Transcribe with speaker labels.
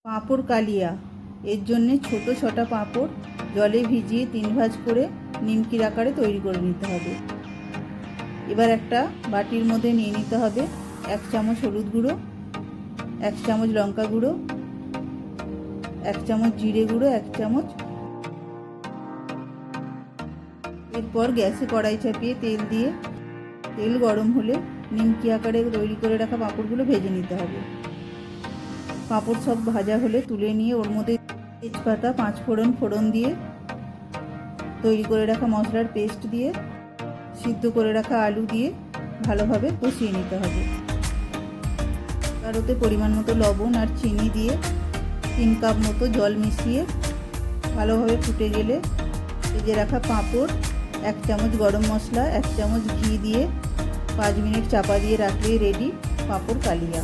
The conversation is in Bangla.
Speaker 1: পাঁপড় কালিয়া। এর জন্যে ছোট ছটা পাঁপড় জলে ভিজিয়ে 3 ভাঁজ করে নিমকির আকারে তৈরি করে নিতে হবে। এবার একটা বাটির মধ্যে নিয়ে নিতে হবে 1 চামচ হলুদ গুঁড়ো, 1 চামচ লঙ্কা গুঁড়ো, 1 চামচ জিরে গুঁড়ো, 1 চামচ। এরপর গ্যাসে কড়াই চাপিয়ে তেল দিয়ে তেল গরম হলে নিমকি আকারে তৈরি করে রাখা পাঁপড়গুলো ভেজে নিতে হবে। পাঁপড় সব ভাজা হলে তুলে নিয়ে ওর মধ্যে তেজপাতা, 5 ফোড়ন দিয়ে তৈরি করে রাখা মশলার পেস্ট দিয়ে সিদ্ধ করে রাখা আলু দিয়ে ভালোভাবে কষিয়ে নিতে হবে। তার ওতে পরিমাণ মতো লবণ আর চিনি দিয়ে 3 কাপ মতো জল মিশিয়ে ভালোভাবে ফুটে গেলে ভেজে রাখা পাঁপড়, 1 চামচ গরম মশলা, 1 চামচ ঘি দিয়ে 5 মিনিট চাপা দিয়ে রাখলেই রেডি পাঁপড় কালিয়া।